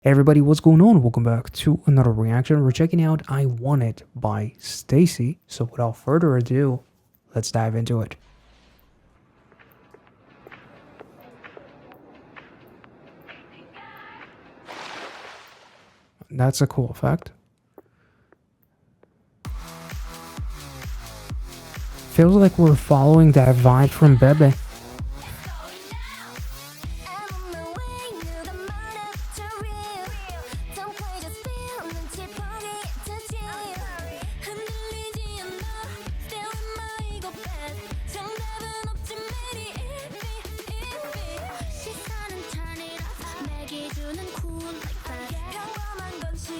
Hey everybody, what's going on? Welcome back to another reaction. We're checking out I Want It by Stayc. So without further ado, let's dive into it. That's a cool effect. Feels like we're following that vibe from Bebe.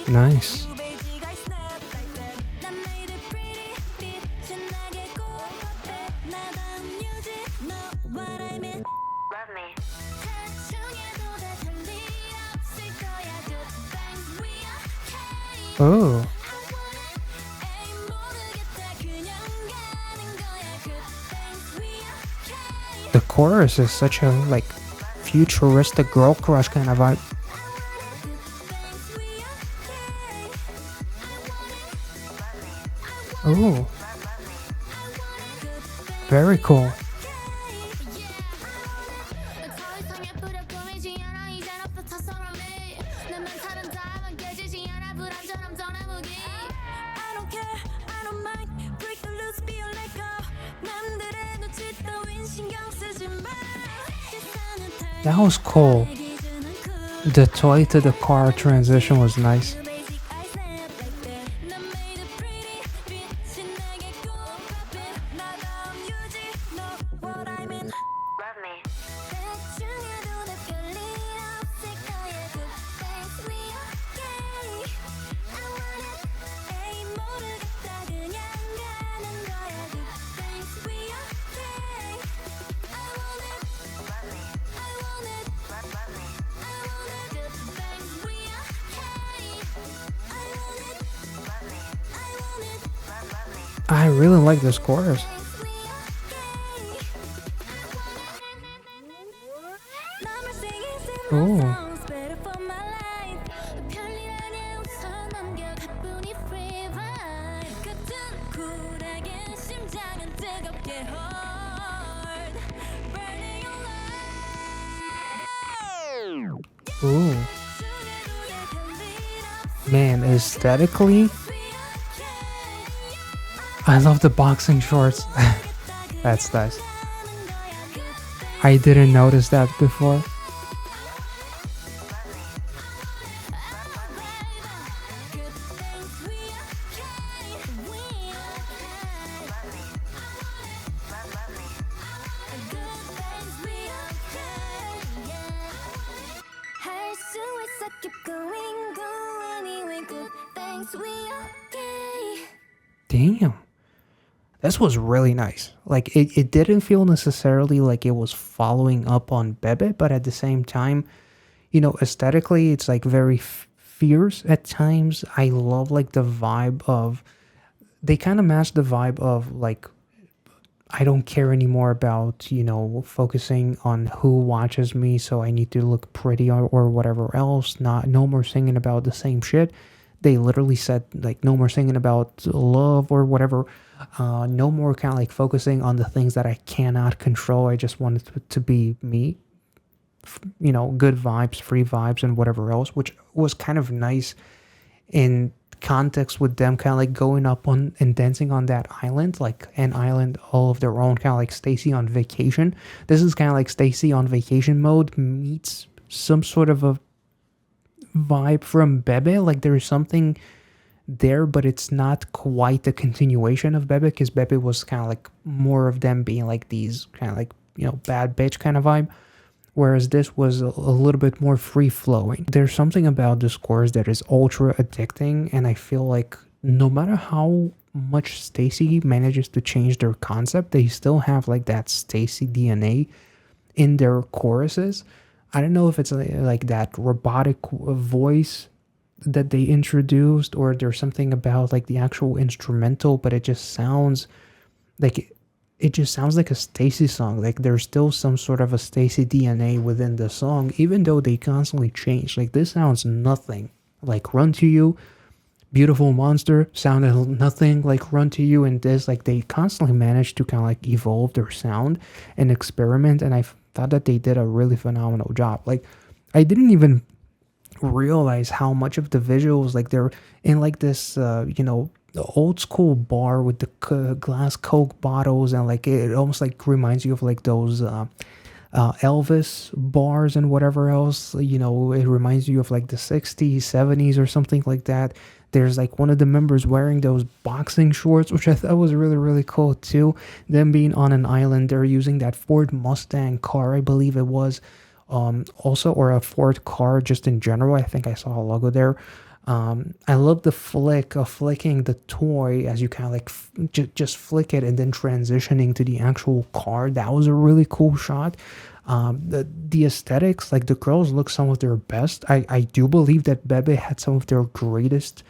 Nice. Oh. The chorus is such a like futuristic girl crush kind of vibe. Oh. Very cool. That was cool. The toy to the car transition was nice. I really like this chorus. Oh. Ooh. Man, aesthetically, I love the boxing shorts. That's nice. I didn't notice that before. Damn. This was really nice. Like it didn't feel necessarily like it was following up on Bebe, but at the same time, aesthetically it's like very fierce at times. I love like the vibe of they kind of match the vibe of like I don't care anymore about, focusing on who watches me, so I need to look pretty or whatever else. Not no more singing about the same shit. They literally said like no more singing about love or whatever. No more kind of like focusing on the things that I cannot control. I just wanted to be me. Good vibes, free vibes, and whatever else, which was kind of nice in context with them kind of like going up on and dancing on that island, like an island all of their own, kind of like Stacey on vacation. This is kind of like Stacey on vacation mode meets some sort of a vibe from Bebe. Like there's something there, but it's not quite the continuation of Bebe, because Bebe was kind of like more of them being like these kind of like, bad bitch kind of vibe. Whereas this was a little bit more free flowing. There's something about this chorus that is ultra addicting, and I feel like no matter how much Stacey manages to change their concept, they still have like that Stacey DNA in their choruses. I don't know if it's like that robotic voice that they introduced, or there's something about like the actual instrumental, but it just sounds like it just sounds like a Staycy song. Like there's still some sort of a Staycy DNA within the song, even though they constantly change. Like this sounds nothing like Run to You. Beautiful Monster sounded nothing like Run to You, and this, like, they constantly managed to kind of like evolve their sound and experiment, and I thought that they did a really phenomenal job. Like, I didn't even realize how much of the visuals, like, they're in like this the old school bar with the glass Coke bottles, and like it almost like reminds you of like those Elvis bars and whatever else. It reminds you of like the 60s, 70s, or something like that. There's like one of the members wearing those boxing shorts, which I thought was really, really cool too. Them being on an island, they're using that Ford Mustang car, I believe it was, also, or a Ford car just in general. I think I saw a logo there. I love the flick of flicking the toy as you kind of like just flick it and then transitioning to the actual car. That was a really cool shot. The aesthetics, like the girls look some of their best. I do believe that Bebe had some of their greatest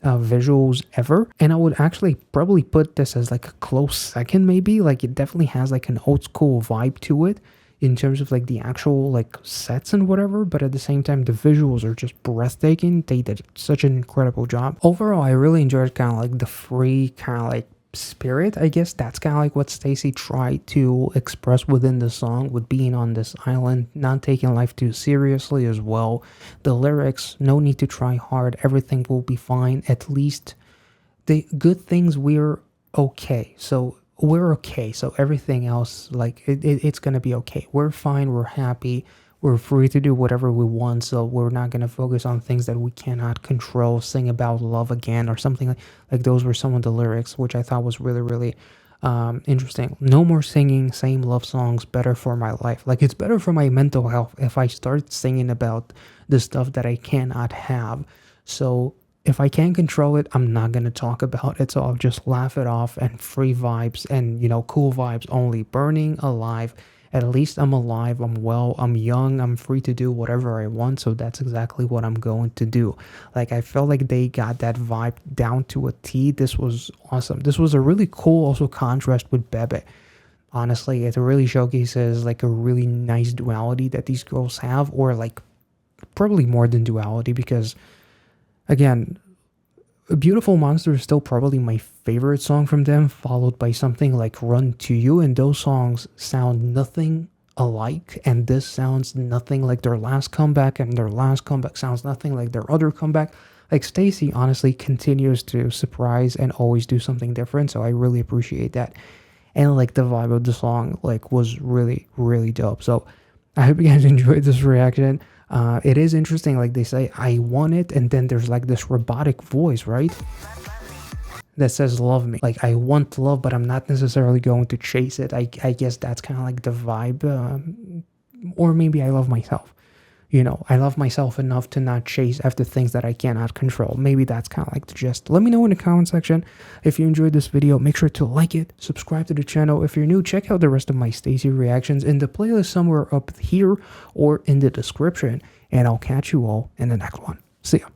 visuals ever, and I would actually probably put this as like a close second, maybe. Like it definitely has like an old school vibe to it in terms of like the actual like sets and whatever, but at the same time the visuals are just breathtaking. They did such an incredible job. Overall, I really enjoyed kind of like the free kind of like spirit. I guess that's kind of like what Staycy tried to express within the song, with being on this island, not taking life too seriously as well. The lyrics, no need to try hard, everything will be fine, at least the good things, we're okay. So we're okay. So everything else, like it's gonna be okay. We're fine. We're happy. We're free to do whatever we want. So we're not gonna focus on things that we cannot control. Sing about love again or something like those were some of the lyrics, which I thought was really, really interesting. No more singing same love songs. Better for my life. Like it's better for my mental health if I start singing about the stuff that I cannot have. So if I can't control it, I'm not going to talk about it. So I'll just laugh it off, and free vibes and, cool vibes only. Burning alive. At least I'm alive. I'm well. I'm young. I'm free to do whatever I want. So that's exactly what I'm going to do. Like, I felt like they got that vibe down to a T. This was awesome. This was a really cool also contrast with Bebe. Honestly, it really showcases like a really nice duality that these girls have, or like probably more than duality, because again, Beautiful Monster is still probably my favorite song from them, followed by something like Run to You, and those songs sound nothing alike, and this sounds nothing like their last comeback, and their last comeback sounds nothing like their other comeback. Like Staycy honestly continues to surprise and always do something different, so I really appreciate that. And like the vibe of the song like was really, really dope. So I hope you guys enjoyed this reaction. It is interesting, like they say, I want it, and then there's like this robotic voice, right? That says love me. Like, I want love, but I'm not necessarily going to chase it. I guess that's kind of like the vibe. Or maybe I love myself. I love myself enough to not chase after things that I cannot control. Maybe that's kind of like the gist. Let me know in the comment section if you enjoyed this video. Make sure to like it, subscribe to the channel. If you're new, check out the rest of my Staycy reactions in the playlist somewhere up here or in the description. And I'll catch you all in the next one. See ya.